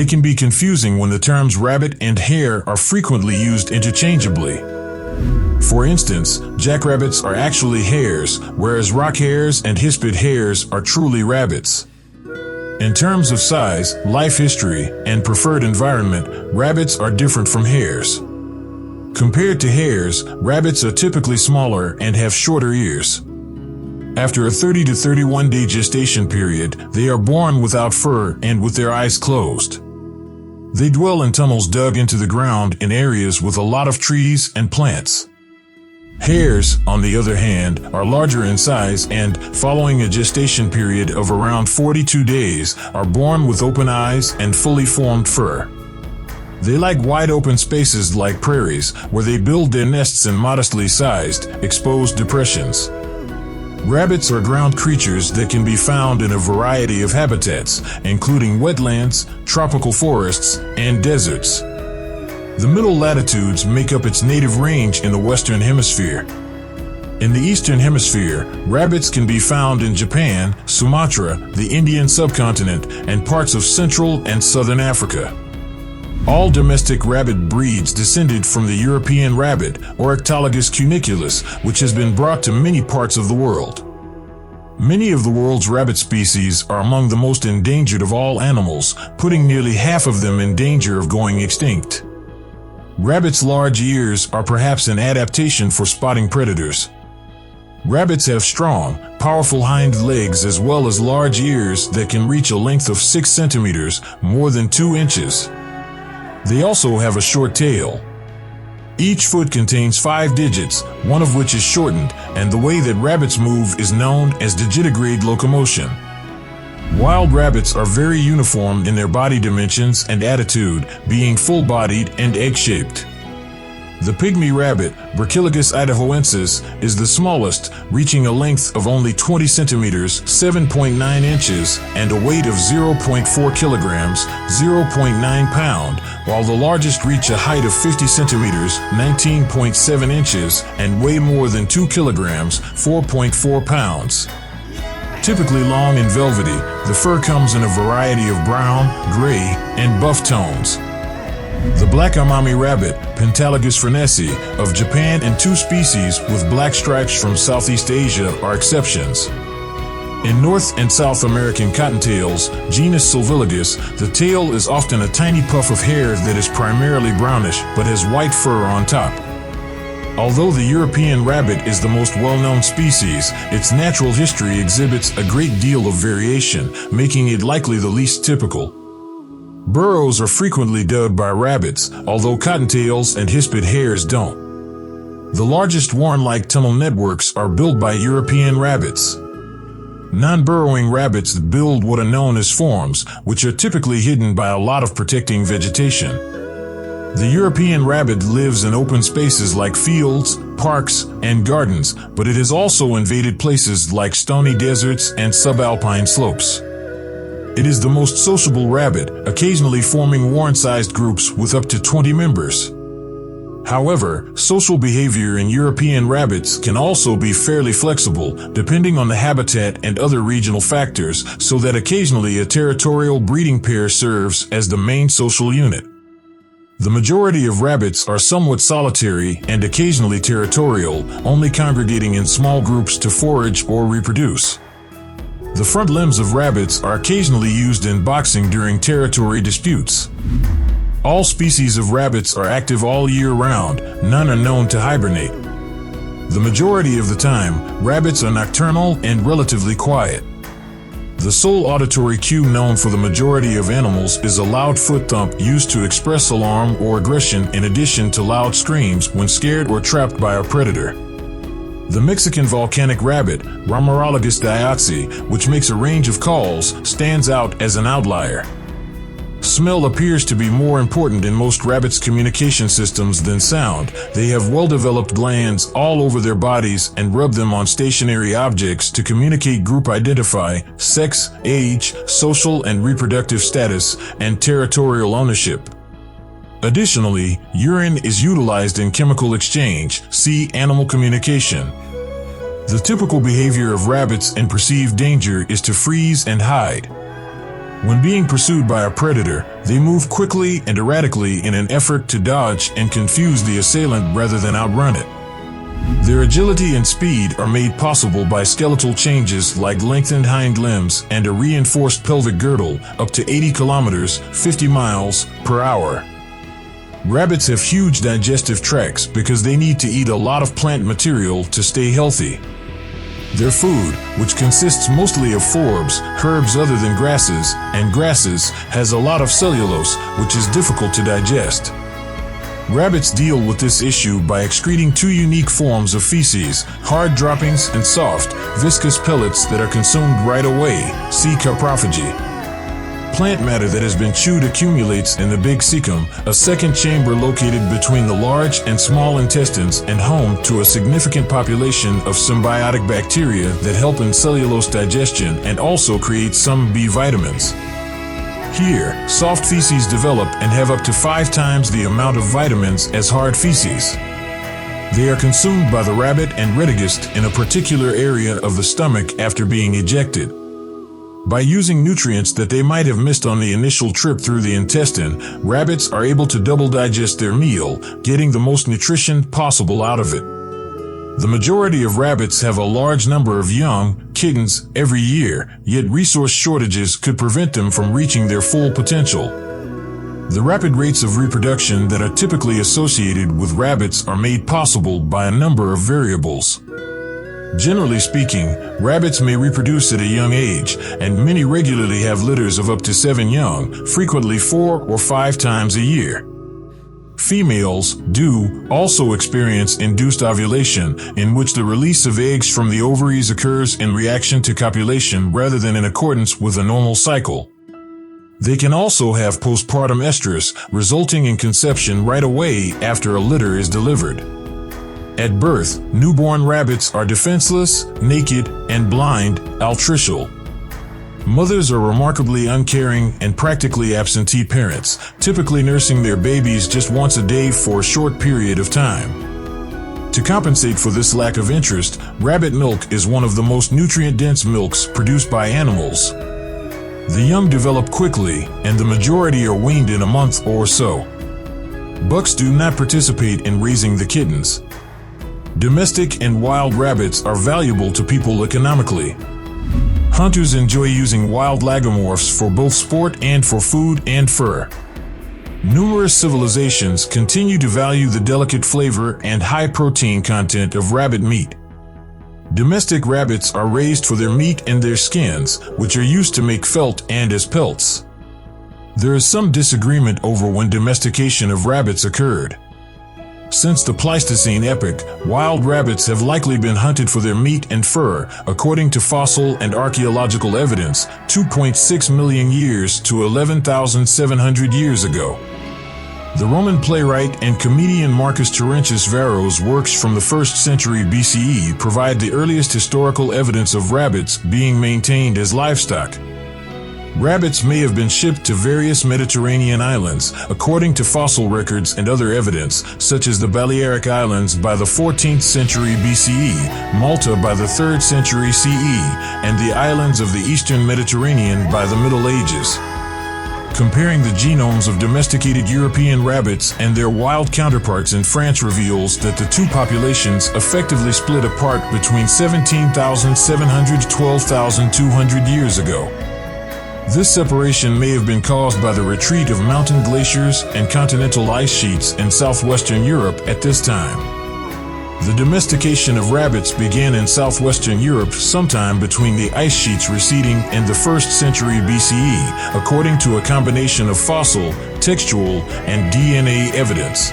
they can be confusing when the terms rabbit and hare are frequently used interchangeably. For instance, jackrabbits are actually hares, whereas rock hares and hispid hares are truly rabbits. In terms of size, life history, and preferred environment, rabbits are different from hares. Compared to hares, rabbits are typically smaller and have shorter ears. After a 30 to 31 day gestation period, they are born without fur and with their eyes closed. They dwell in tunnels dug into the ground in areas with a lot of trees and plants. Hares, on the other hand, are larger in size and, following a gestation period of around 42 days, are born with open eyes and fully formed fur. They like wide open spaces like prairies, where they build their nests in modestly sized, exposed depressions. Rabbits are ground creatures that can be found in a variety of habitats, including wetlands, tropical forests, and deserts. The middle latitudes make up its native range in the Western Hemisphere. In the Eastern Hemisphere, rabbits can be found in Japan, Sumatra, the Indian subcontinent, and parts of Central and Southern Africa. All domestic rabbit breeds descended from the European rabbit, Oryctolagus cuniculus, which has been brought to many parts of the world. Many of the world's rabbit species are among the most endangered of all animals, putting nearly half of them in danger of going extinct. Rabbits' large ears are perhaps an adaptation for spotting predators. Rabbits have strong, powerful hind legs as well as large ears that can reach a length of 6 centimeters, more than 2 inches. They also have a short tail. Each foot contains 5 digits, one of which is shortened, and the way that rabbits move is known as digitigrade locomotion. Wild rabbits are very uniform in their body dimensions and attitude, being full-bodied and egg-shaped. The pygmy rabbit, Brachylogus idahoensis, is the smallest, reaching a length of only 20 centimeters, 7.9 inches, and a weight of 0.4 kilograms, 0.9 pound, while the largest reach a height of 50 centimeters, 19.7 inches, and weigh more than 2 kilograms, 4.4 pounds. Typically long and velvety, the fur comes in a variety of brown, gray, and buff tones. The black Amami rabbit, Pentalogus farnese, of Japan and 2 species with black stripes from Southeast Asia are exceptions. In North and South American cottontails, genus Sylvilagus, the tail is often a tiny puff of hair that is primarily brownish but has white fur on top. Although the European rabbit is the most well-known species, its natural history exhibits a great deal of variation, making it likely the least typical. Burrows are frequently dug by rabbits, although cottontails and hispid hares don't. The largest warren-like tunnel networks are built by European rabbits. Non-burrowing rabbits build what are known as forms, which are typically hidden by a lot of protecting vegetation. The European rabbit lives in open spaces like fields, parks, and gardens, but it has also invaded places like stony deserts and subalpine slopes. It is the most sociable rabbit, occasionally forming warren-sized groups with up to 20 members. However, social behavior in European rabbits can also be fairly flexible, depending on the habitat and other regional factors, so that occasionally a territorial breeding pair serves as the main social unit. The majority of rabbits are somewhat solitary and occasionally territorial, only congregating in small groups to forage or reproduce. The front limbs of rabbits are occasionally used in boxing during territory disputes. All species of rabbits are active all year round, none are known to hibernate. The majority of the time, rabbits are nocturnal and relatively quiet. The sole auditory cue known for the majority of animals is a loud foot thump used to express alarm or aggression in addition to loud screams when scared or trapped by a predator. The Mexican volcanic rabbit, Ramarologus diaxi, which makes a range of calls, stands out as an outlier. Smell appears to be more important in most rabbits' communication systems than sound. They have well-developed glands all over their bodies and rub them on stationary objects to communicate group identify, sex, age, social and reproductive status, and territorial ownership. Additionally, urine is utilized in chemical exchange, see animal communication. The typical behavior of rabbits in perceived danger is to freeze and hide. When being pursued by a predator, they move quickly and erratically in an effort to dodge and confuse the assailant rather than outrun it. Their agility and speed are made possible by skeletal changes like lengthened hind limbs and a reinforced pelvic girdle up to 80 kilometers, 50 miles per hour. Rabbits have huge digestive tracts because they need to eat a lot of plant material to stay healthy. Their food, which consists mostly of forbs, herbs other than grasses, and grasses, has a lot of cellulose, which is difficult to digest. Rabbits deal with this issue by excreting two unique forms of feces, hard droppings and soft, viscous pellets that are consumed right away. See coprophagy. Plant matter that has been chewed accumulates in the big cecum, a second chamber located between the large and small intestines and home to a significant population of symbiotic bacteria that help in cellulose digestion and also create some B vitamins. Here, soft feces develop and have up to 5 times the amount of vitamins as hard feces. They are consumed by the rabbit and retigust in a particular area of the stomach after being ejected. By using nutrients that they might have missed on the initial trip through the intestine, rabbits are able to double digest their meal, getting the most nutrition possible out of it. The majority of rabbits have a large number of young kittens every year, yet resource shortages could prevent them from reaching their full potential. The rapid rates of reproduction that are typically associated with rabbits are made possible by a number of variables. Generally speaking, rabbits may reproduce at a young age, and many regularly have litters of up to 7 young, frequently 4 or 5 times a year. Females do also experience induced ovulation, in which the release of eggs from the ovaries occurs in reaction to copulation rather than in accordance with a normal cycle. They can also have postpartum estrus, resulting in conception right away after a litter is delivered. At birth, newborn rabbits are defenseless, naked, and blind, altricial. Mothers are remarkably uncaring and practically absentee parents, typically nursing their babies just once a day for a short period of time. To compensate for this lack of interest, rabbit milk is one of the most nutrient-dense milks produced by animals. The young develop quickly, and the majority are weaned in a month or so. Bucks do not participate in raising the kittens. Domestic and wild rabbits are valuable to people economically. Hunters enjoy using wild lagomorphs for both sport and for food and fur. Numerous civilizations continue to value the delicate flavor and high protein content of rabbit meat. Domestic rabbits are raised for their meat and their skins, which are used to make felt and as pelts. There is some disagreement over when domestication of rabbits occurred. Since the Pleistocene epoch, wild rabbits have likely been hunted for their meat and fur, according to fossil and archaeological evidence, 2.6 million years to 11,700 years ago. The Roman playwright and comedian Marcus Terentius Varro's works from the 1st century BCE provide the earliest historical evidence of rabbits being maintained as livestock. Rabbits may have been shipped to various Mediterranean islands, according to fossil records and other evidence, such as the Balearic Islands by the 14th century BCE, Malta by the 3rd century CE, and the islands of the Eastern Mediterranean by the Middle Ages. Comparing the genomes of domesticated European rabbits and their wild counterparts in France reveals that the two populations effectively split apart between 17,700 to 12,200 years ago. This separation may have been caused by the retreat of mountain glaciers and continental ice sheets in southwestern Europe at this time. The domestication of rabbits began in southwestern Europe sometime between the ice sheets receding and the 1st century BCE, according to a combination of fossil, textual, and DNA evidence.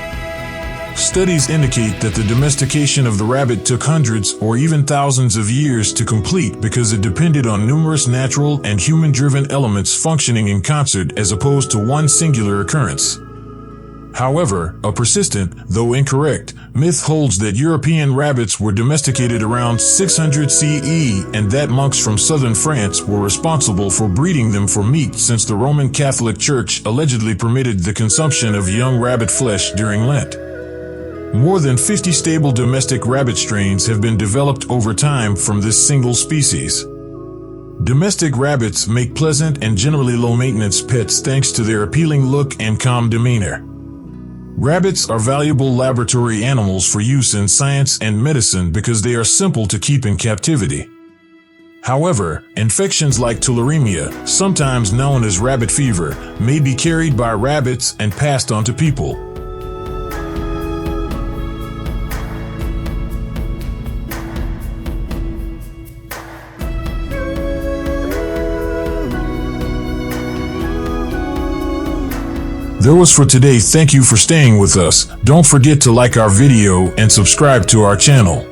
Studies indicate that the domestication of the rabbit took hundreds or even thousands of years to complete because it depended on numerous natural and human-driven elements functioning in concert as opposed to one singular occurrence. However, a persistent, though incorrect, myth holds that European rabbits were domesticated around 600 CE and that monks from southern France were responsible for breeding them for meat since the Roman Catholic Church allegedly permitted the consumption of young rabbit flesh during Lent. More than 50 stable domestic rabbit strains have been developed over time from this single species. Domestic rabbits make pleasant and generally low-maintenance pets thanks to their appealing look and calm demeanor. Rabbits are valuable laboratory animals for use in science and medicine because they are simple to keep in captivity. However, infections like tularemia, sometimes known as rabbit fever, may be carried by rabbits and passed on to people. That was for today. Thank you for staying with us. Don't forget to like our video and subscribe to our channel.